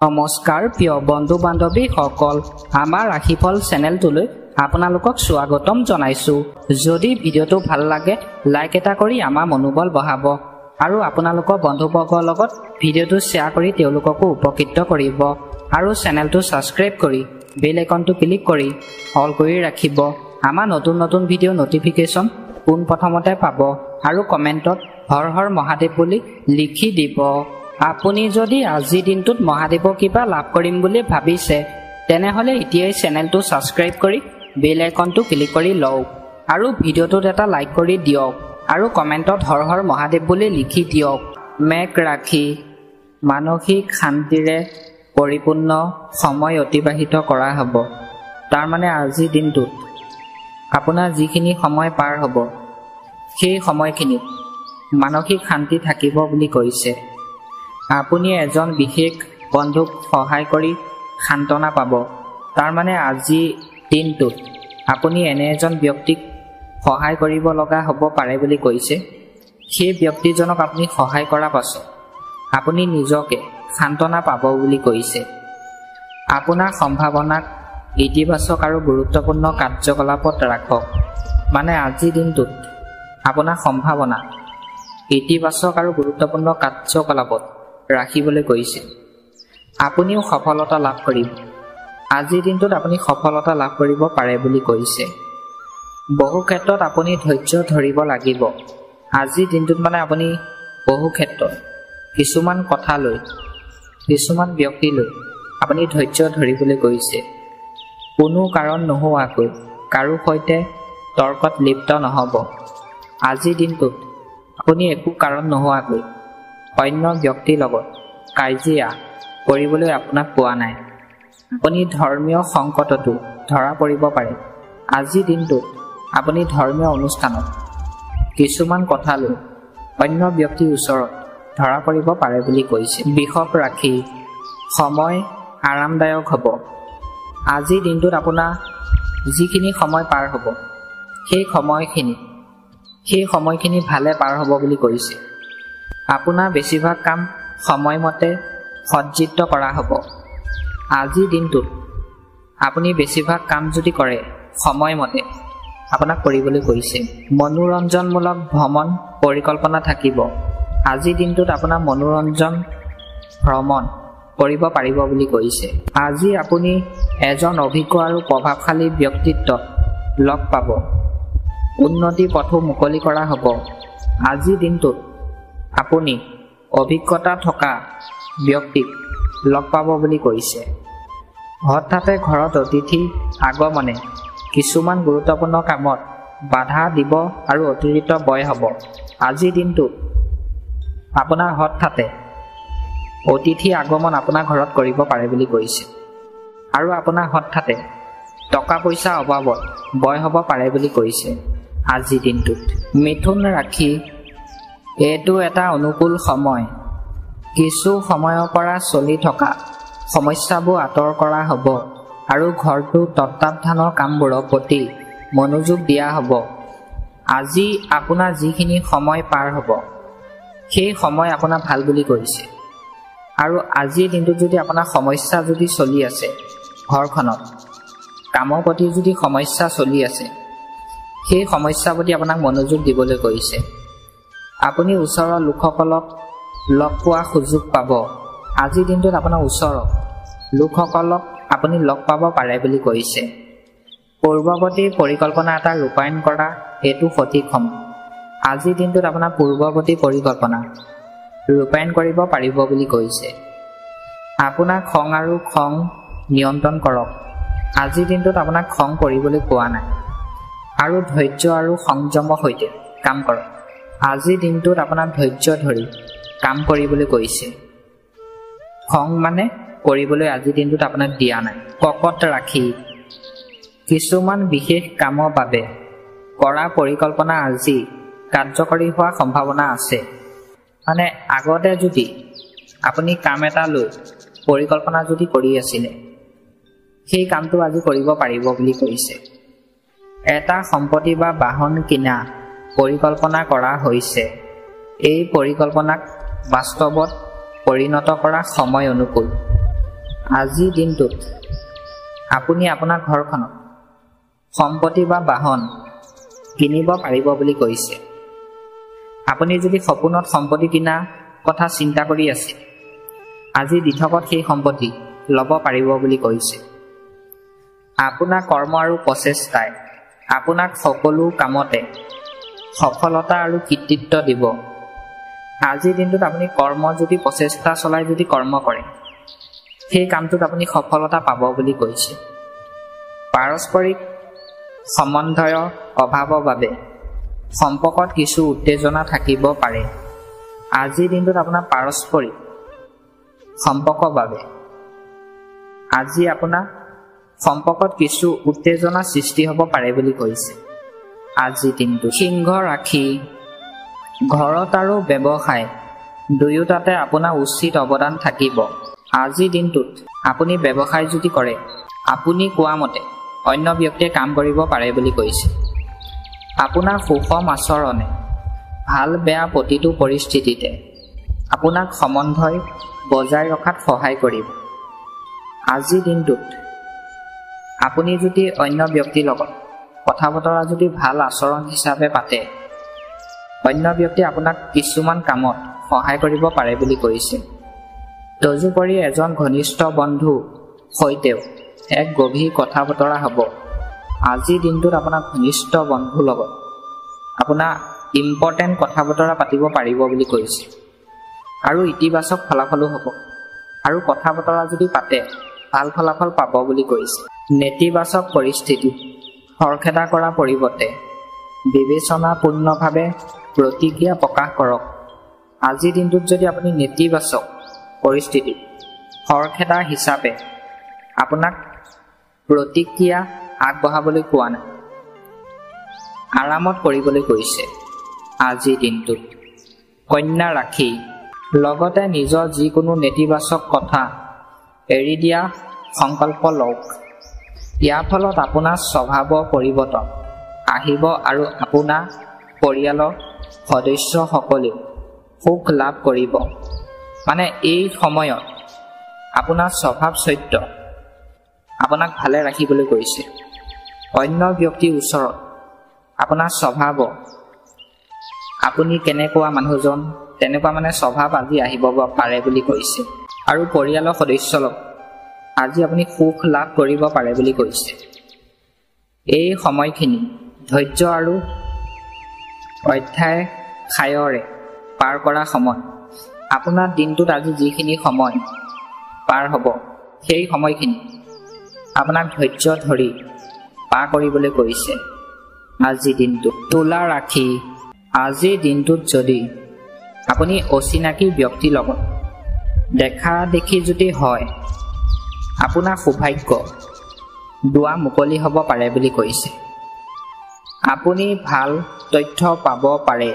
নমস্কাৰ প্ৰিয় বন্ধু বান্ধৱী সকল আমাৰ ৰাশিফল চেনেলটোলৈ আপোনালোকক স্বাগতম জনাইছো। যদি ভিডিঅ'টো ভাল লাগে লাইক এটা কৰি আমাৰ মনোবল বঢ়াব আৰু আপোনালোকৰ বন্ধুবৰ্গৰ লগত ভিডিঅ'টো শ্বেয়াৰ কৰি তেওঁলোককো উপকৃত কৰিব আৰু চেনেলটো ছাবস্ক্ৰাইব কৰি বেল আইকনটো ক্লিক কৰি অল কৰি ৰাখিব। আমাৰ নতুন নতুন ভিডিঅ' নটিফিকেশ্যন পোনপ্ৰথমতে পাব আৰু কমেণ্টত হৰ হৰ মহাদেৱ বুলি লিখি দিব। আপুনি যদি আজিৰ দিনটোত মহাদেৱৰ কিবা লাভ কৰিম বুলি ভাবিছে তেনেহ'লে এতিয়াই চেনেলটো ছাবস্ক্ৰাইব কৰি বেল আইকনটো ক্লিক কৰি লওক আৰু ভিডিঅ'টোত এটা লাইক কৰি দিয়ক আৰু কমেণ্টত হৰ হৰ মহাদেৱ বুলি লিখি দিয়ক। মেঘ ৰাশি মানসিক শান্তিৰে পৰিপূৰ্ণ সময় অতিবাহিত কৰা হ'ব। তাৰমানে আজিৰ দিনটোত আপোনাৰ যিখিনি সময় পাৰ হ'ব সেই সময়খিনিত মানসিক শান্তি থাকিব বুলি কৈছে। আপুনি এজন বিশেষ বন্ধুক সহায় কৰি সান্তনা পাব। তাৰমানে আজি দিনটোত আপুনি এনে এজন ব্যক্তিক সহায় কৰিব লগা হ'ব পাৰে বুলি কৈছে। সেই ব্যক্তিজনক আপুনি সহায় কৰাৰ পাছত আপুনি নিজকে সান্তনা পাব বুলি কৈছে। আপোনাৰ সম্ভাৱনাক ইতিবাচক আৰু গুৰুত্বপূৰ্ণ কাৰ্যকলাপত ৰাখক। মানে আজিৰ দিনটোত আপোনাৰ সম্ভাৱনা ইতিবাচক আৰু গুৰুত্বপূৰ্ণ কাৰ্যকলাপত ৰাখিবলৈ কৈছে। আপুনিও সফলতা লাভ কৰিব। আজিৰ দিনটোত আপুনি সফলতা লাভ কৰিব পাৰে বুলি কৈছে। বহু ক্ষেত্ৰত আপুনি ধৈৰ্য ধৰিব লাগিব। আজিৰ দিনটোত মানে আপুনি বহু ক্ষেত্ৰত কিছুমান কথা লৈ কিছুমান ব্যক্তি লৈ আপুনি ধৈৰ্য ধৰিবলৈ কৈছে। কোনো কাৰণ নোহোৱাকৈ কাৰো সৈতে তৰ্কত লিপ্ত নহ'ব। আজিৰ দিনটোত আপুনি একো কাৰণ নোহোৱাকৈ অন্য ব্যক্তিৰ লগত কাজিয়া কৰিবলৈ আপোনাক পোৱা নাই। আপুনি ধৰ্মীয় সংকটতো ধৰা পৰিব পাৰে। আজিৰ দিনটোত আপুনি ধৰ্মীয় অনুষ্ঠানত কিছুমান কথা লৈ অন্য ব্যক্তিৰ ওচৰত ধৰা পৰিব পাৰে বুলি কৈছে। বৃষভ ৰাশি সময় আৰামদায়ক হ'ব। আজিৰ দিনটোত আপোনাৰ যিখিনি সময় পাৰ হ'ব সেই সময়খিনি ভালে পাৰ হ'ব বুলি কৈছে। আপোনাৰ বেছিভাগ কাম সময়মতে সজ্জিত কৰা হ'ব। আজিৰ দিনটোত আপুনি বেছিভাগ কাম যদি কৰে সময়মতে আপোনাক কৰিবলৈ কৈছে। মনোৰঞ্জনমূলক ভ্ৰমণ পৰিকল্পনা থাকিব। আজিৰ দিনটোত আপোনাৰ মনোৰঞ্জন ভ্ৰমণ কৰিব পাৰিব বুলি কৈছে। আজি আপুনি এজন অভিজ্ঞ আৰু প্ৰভাৱশালী ব্যক্তিত্বক লগ পাব। উন্নতি পথো মুকলি কৰা হ'ব। আজিৰ দিনটোত আপুনি অভিজ্ঞতা থকা ব্যক্তিক লগ পাব বুলি কৈছে। হঠাতে ঘৰত অতিথি আগমনে কিছুমান গুৰুত্বপূৰ্ণ কামত বাধা দিব আৰু অতিৰিক্ত ব্যয় হ'ব। আজিৰ দিনটোত আপোনাৰ হঠাতে অতিথি আগমন আপোনাৰ ঘৰত কৰিব পাৰে বুলি কৈছে আৰু আপোনাৰ হঠাতে টকা পইচা অভাৱত ব্যয় হ'ব পাৰে বুলি কৈছে। আজিৰ দিনটোত মিথুন ৰাশি এইটো এটা অনুকূল সময়। কিছু সময়ৰ পৰা চলি থকা সমস্যাবোৰ আঁতৰ কৰা হ'ব আৰু ঘৰটোৰ তত্বাৱধানৰ কামবোৰৰ প্ৰতি মনোযোগ দিয়া হ'ব। আজি আপোনাৰ যিখিনি সময় পাৰ হ'ব সেই সময় আপোনাৰ ভাল বুলি কৈছে। আৰু আজিৰ দিনটোত যদি আপোনাৰ সমস্যা যদি চলি আছে ঘৰখনত কামৰ প্ৰতি যদি সমস্যা চলি আছে সেই সমস্যাৰ প্ৰতি আপোনাক মনোযোগ দিবলৈ কৈছে। আপুনি ওচৰৰ লোকসকলক লগ পোৱাৰ সুযোগ পাব। আজিৰ দিনটোত আপোনাৰ ওচৰৰ লোকসকলক আপুনি লগ পাব পাৰে বুলি কৈছে। পূৰ্বৱৰ্তী পৰিকল্পনা এটা ৰূপায়ণ কৰা এইটো সঠিক সময়। আজিৰ দিনটোত আপোনাৰ পূৰ্বৱৰ্তী পৰিকল্পনা ৰূপায়ণ কৰিব পাৰিব বুলি কৈছে। আপোনাৰ খং নিয়ন্ত্ৰণ কৰক। আজিৰ দিনটোত আপোনাক খং কৰিবলৈ পোৱা নাই আৰু ধৈৰ্য আৰু সংযমৰ সৈতে কাম কৰক। আজিৰ দিনটোত আপোনাক ধৈৰ্য ধৰি কাম কৰিবলৈ কৈছে। খং কৰিবলৈ আজিৰ দিনটোত আপোনাক দিয়া নাই। কৰ্কট ৰাশি কিছুমান বিশেষ কামৰ বাবে কৰা পৰিকল্পনা আজি কাৰ্যকৰী হোৱাৰ সম্ভাৱনা আছে। মানে আগতে যদি আপুনি কাম এটা লৈ পৰিকল্পনা যদি কৰি আছিলে সেই কামটো আজি কৰিব পাৰিব বুলি কৈছে। এটা সম্পত্তি বা বাহন কিনা পৰিকল্পনা কৰা হৈছে। এই পৰিকল্পনাক বাস্তৱত পৰিণত কৰা সময় অনুকূল। আজিৰ দিনটোত আপুনি আপোনাৰ ঘৰখনত সম্পত্তি বা বাহন কিনিব পাৰিব বুলি কৈছে। আপুনি যদি সপোনত সম্পত্তি কিনা কথা চিন্তা কৰি আছে, আজি দিঠকত সেই সম্পত্তি ল'ব পাৰিব বুলি কৈছে। আপোনাৰ কৰ্ম আৰু প্ৰচেষ্টাই আপোনাক সকলো কামতে সফলতা আৰু কৃতিত্ব দিব। আজিৰ দিনটোত আপুনি কৰ্ম যদি প্ৰচেষ্টা চলাই যদি কৰ্ম কৰে, সেই কামটোত আপুনি সফলতা পাব বুলি কৈছে। পাৰস্পৰিক সম্বন্ধৰ অভাৱৰ বাবে সম্পৰ্কত কিছু উত্তেজনা থাকিব পাৰে। আজিৰ দিনটোত আপোনাৰ পাৰস্পৰিক সম্পৰ্কৰ বাবে আজি আপোনাৰ সম্পৰ্কত কিছু উত্তেজনা সৃষ্টি হ'ব পাৰে বুলি কৈছে। আজিৰ দিনটো সিংহ ৰাশি, ঘৰত আৰু ব্যৱসায় দুয়োটাতে আপোনাৰ উচিত অৱদান থাকিব। আজিৰ দিনটোত আপুনি ব্যৱসায় যদি কৰে, আপুনি কোৱা মতে অন্য ব্যক্তিয়ে কাম কৰিব পাৰে বুলি কৈছে। আপোনাৰ সুষম আচৰণে ভাল বেয়া প্ৰতিটো পৰিস্থিতিতে আপোনাক সম্বন্ধই বজাই ৰখাত সহায় কৰিব। আজিৰ দিনটোত আপুনি যদি অন্য ব্যক্তিৰ লগত কথা বতৰা যদি ভাল আচৰণ হিচাপে পাতে, অন্য ব্যক্তিয়ে আপোনাক কিছুমান কামত সহায় কৰিব পাৰে বুলি কৈছে। তদুপৰি এজন ঘনিষ্ঠ বন্ধু সৈতেও এক গভীৰ কথা বতৰা হ'ব। আজিৰ দিনটোত আপোনাৰ ঘনিষ্ঠ বন্ধুৰ লগত আপোনাৰ ইম্পৰ্টেণ্ট কথা বতৰা পাতিব পাৰিব বুলি কৈছে আৰু ইতিবাচক ফলাফলো হ'ব। আৰু কথা বতৰা যদি পাতে ভাল ফলাফল পাব বুলি কৈছে। নেতিবাচক পৰিস্থিতিত খৰখেদা কৰাৰ পৰিৱৰ্তে বিবেচনাপূৰ্ণভাৱে প্ৰতিক্ৰিয়া প্ৰকাশ কৰক। আজিৰ দিনটোত যদি আপুনি নেতিবাচক পৰিস্থিতিত খৰখেদা হিচাপে আপোনাক প্ৰতিক্ৰিয়া আগবঢ়াবলৈ কোৱা নাই, আৰামত কৰিবলৈ কৈছে। আজিৰ দিনটোত কন্যা ৰাশি, লগতে নিজৰ যিকোনো নেতিবাচক কথা এৰি দিয়া সংকল্প লওক। ইয়াৰ ফলত আপোনাৰ স্বভাৱৰ পৰিৱৰ্তন আহিব আৰু আপোনাৰ পৰিয়ালৰ সদস্যসকলেও সুখ লাভ কৰিব। মানে এই সময়ত আপোনাৰ স্বভাৱ চৰিত্ৰ আপোনাক ভালে ৰাখিবলৈ কৈছে। অন্য ব্যক্তিৰ ওচৰত আপোনাৰ স্বভাৱ, আপুনি কেনেকুৱা মানুহজন, তেনেকুৱা মানে স্বভাৱ আজি আহিব পাৰে বুলি কৈছে। আৰু পৰিয়ালৰ সদস্যক আজি আপুনি সুখ লাভ কৰিব পাৰে বুলি কৈছে। এই সময়খিনি ধৈৰ্য আৰু অধ্যায়ৰে পাৰ কৰা সময়। আপোনাৰ দিনটোত আজি যিখিনি সময় পাৰ হ'ব, সেই সময়খিনি আপোনাক ধৈৰ্য ধৰি পাৰ কৰিবলৈ কৈছে। আজিৰ দিনটোত তুলা ৰাশি, আজিৰ দিনটোত যদি আপুনি অচিনাকি ব্যক্তিৰ লগত দেখা দেখি যদি হয়, আপোনাৰ সৌভাগ্য দুৱাৰ মুকলি হ'ব পাৰে বুলি কৈছে। আপুনি ভাল তথ্য পাব পাৰে।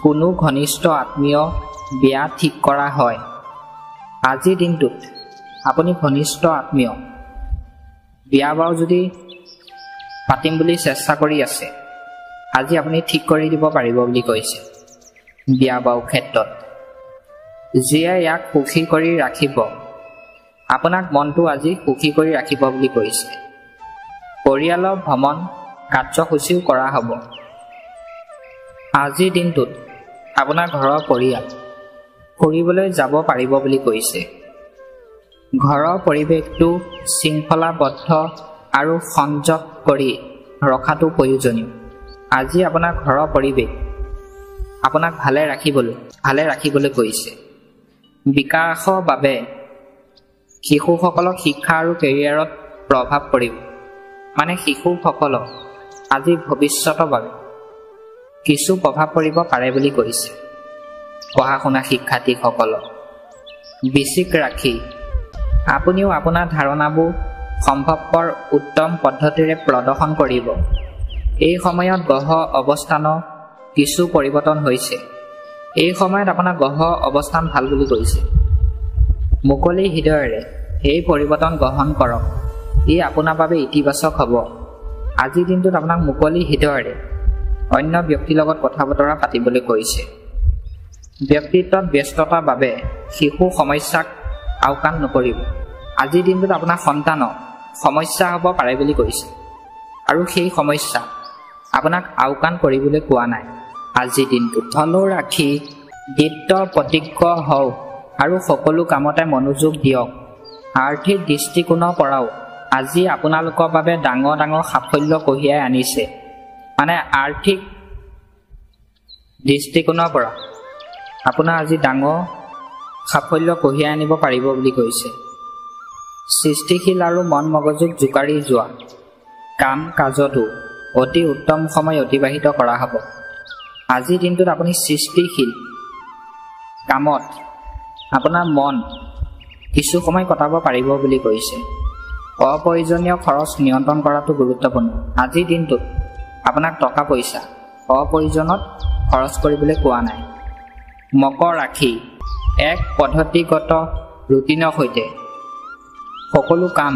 কোনো ঘনিষ্ঠ আত্মীয় বিয়া ঠিক কৰা হয়। আজিৰ দিনটোত আপুনি ঘনিষ্ঠ আত্মীয় বিয়া বাৰু যদি পাতিম বুলি চেষ্টা কৰি আছে, আজি আপুনি ঠিক কৰি দিব পাৰিব বুলি কৈছে। বিয়া বাৰু ক্ষেত্ৰত যিয়ে ইয়াক সুখী কৰি ৰাখিব, আপোনাক মনটো আজি সুখী কৰি ৰাখিব বুলি কৈছে। পৰিয়ালৰ ভ্ৰমণ কাৰ্যসূচীও কৰা হ'ব। আজিৰ দিনটোত আপোনাৰ ঘৰৰ পৰিয়াল ফুৰিবলৈ যাব পাৰিব বুলি কৈছে। ঘৰৰ পৰিৱেশটো শৃংখলাবদ্ধ আৰু সংযত কৰি ৰখাটো প্ৰয়োজনীয়। আজি আপোনাৰ ঘৰৰ পৰিৱেশ আপোনাক ভালে ৰাখিবলৈ কৈছে। বিকাশৰ বাবে শিশুসকলক শিক্ষা আৰু কেৰিয়াৰত প্ৰভাৱ পৰিব। মানে শিশুসকলক আজি ভৱিষ্যতৰ বাবে কিছু প্ৰভাৱ পৰিব পাৰে বুলি কৈছে পঢ়া শুনা শিক্ষাৰ্থীসকলক। বৃশ্চিক ৰাশি, আপুনিও আপোনাৰ ধাৰণাবোৰ সম্ভৱপৰ উত্তম পদ্ধতিৰে প্ৰদৰ্শন কৰিব। এই সময়ত গ্ৰহ অৱস্থানৰ কিছু পৰিৱৰ্তন হৈছে। এই সময়ত আপোনাৰ গ্ৰহ অৱস্থান ভাল বুলি কৈছে। মুকলি হৃদয়েৰে এই পৰিৱৰ্তন গ্ৰহণ কৰক। ই আপোনাৰ বাবে ইতিবাচক হ'ব। আজিৰ দিনটোত আপোনাক মুকলি হৃদয়েৰে অন্য ব্যক্তিৰ লগত কথা বতৰা পাতিবলৈ কৈছে। ব্যক্তিত্বত ব্যস্ততাৰ বাবে শিশু সমস্যাক আওকাণ নকৰিব। আজিৰ দিনটোত আপোনাৰ সন্তানৰ সমস্যা হ'ব পাৰে বুলি কৈছে আৰু সেই সমস্যা আপোনাক আওকাণ কৰিবলৈ কোৱা নাই আজিৰ দিনটোত। ধনু ৰাশি দৃঢ় প্ৰতিজ্ঞ হওক আৰু সকলো কামতে মনোযোগ দিয়ক। আৰ্থিক দৃষ্টিকোণৰ পৰাও আজি আপোনালোকৰ বাবে ডাঙৰ ডাঙৰ সাফল্য কঢ়িয়াই আনিছে। মানে আৰ্থিক দৃষ্টিকোণৰ পৰা আপোনাৰ আজি ডাঙৰ সাফল্য কঢ়িয়াই আনিব পাৰিব বুলি কৈছে। সৃষ্টিশীল আৰু মন মগজুক জোকাৰি যোৱা কাম কাজতো অতি উত্তম সময় অতিবাহিত কৰা হ'ব। আজিৰ দিনটোত আপুনি সৃষ্টিশীল কামত আপোনাৰ মন কিছু সময় কটাব পাৰিব বুলি কৈছে। অপ্ৰয়োজনীয় খৰচ নিয়ন্ত্ৰণ কৰাটো গুৰুত্বপূৰ্ণ। আজিৰ দিনটোত আপোনাক টকা পইচা অপ্ৰয়োজনত খৰচ কৰিবলৈ কোৱা নাই। মকৰ ৰাশি এক পদ্ধতিগত ৰুটিনৰ সৈতে সকলো কাম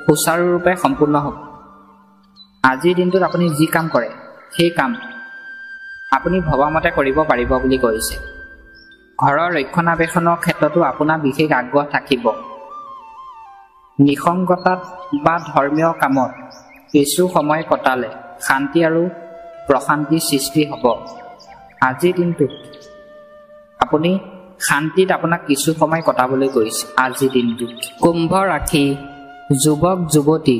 সুচাৰুৰূপে সম্পূৰ্ণ হ'ব। আজিৰ দিনটোত আপুনি যি কাম কৰে সেই কাম আপুনি ভবামতে কৰিব পাৰিব বুলি কৈছে। ঘৰৰ ৰক্ষণাবেক্ষণৰ ক্ষেত্ৰতো আপোনাৰ বিশেষ আগ্ৰহ থাকিব। নিসংগতাত বা ধৰ্মীয় কামত কিছু সময় কটালে শান্তি আৰু প্ৰশান্তিৰ সৃষ্টি হ'ব। আজিৰ দিনটোত আপুনি শান্তিত আপোনাক কিছু সময় কটাবলৈ গৈছে। আজিৰ দিনটোত কুম্ভ ৰাশি যুৱক যুৱতী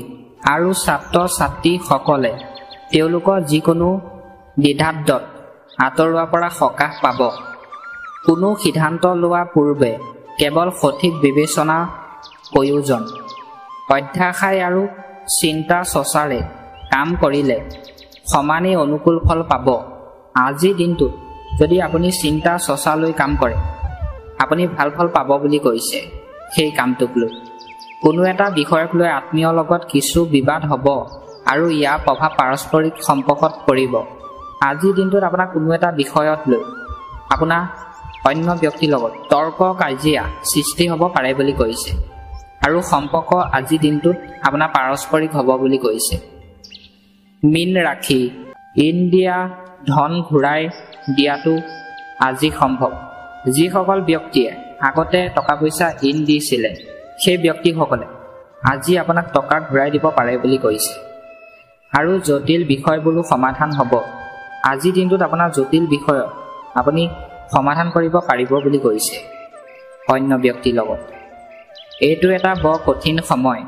আৰু ছাত্ৰ ছাত্ৰীসকলে তেওঁলোকৰ যিকোনো দ্বিধাদ্বন্দ্ব আঁতৰোৱাৰ পৰা সকাহ পাব। কোনো সিদ্ধান্ত লোৱাৰ পূৰ্বে কেৱল সঠিক বিবেচনাৰ প্ৰয়োজন। অধ্যায় আৰু চিন্তা চৰ্চাৰে কাম কৰিলে সমানেই অনুকূল ফল পাব। আজিৰ দিনটোত যদি আপুনি চিন্তা চৰ্চালৈ কাম কৰে আপুনি ভাল ফল পাব বুলি কৈছে। সেই কামটোক লৈ কোনো এটা বিষয়ক লৈ আত্মীয়ৰ লগত কিছু বিবাদ হ'ব আৰু ইয়াৰ প্ৰভাৱ পাৰস্পৰিক সম্পৰ্কত পৰিব। আজিৰ দিনটোত আপোনাৰ কোনো এটা বিষয়ত লৈ আপোনাৰ অন্য ব্যক্তিৰ লগত তৰ্ক কাজিয়া সৃষ্টি হ'ব পাৰে বুলি কৈছে আৰু সম্পৰ্ক আজিৰ দিনটোত আপোনাৰ পাৰস্পৰিক হ'ব বুলি কৈছে। মীন ৰাশি ঋণ দিয়া ধন ঘূৰাই দিয়াটো আজি সম্ভৱ। যিসকল ব্যক্তিয়ে আগতে টকা পইচা ঋণ দিছিলে সেই ব্যক্তিসকলে আজি আপোনাক টকা ঘূৰাই দিব পাৰে বুলি কৈছে আৰু জটিল বিষয়বোৰো সমাধান হ'ব। আজিৰ দিনটোত আপোনাৰ জটিল বিষয় আপুনি সমাধান কৰিব পাৰিব বুলি কৈছে অন্য ব্যক্তিৰ লগত। এইটো এটা বৰ কঠিন সময়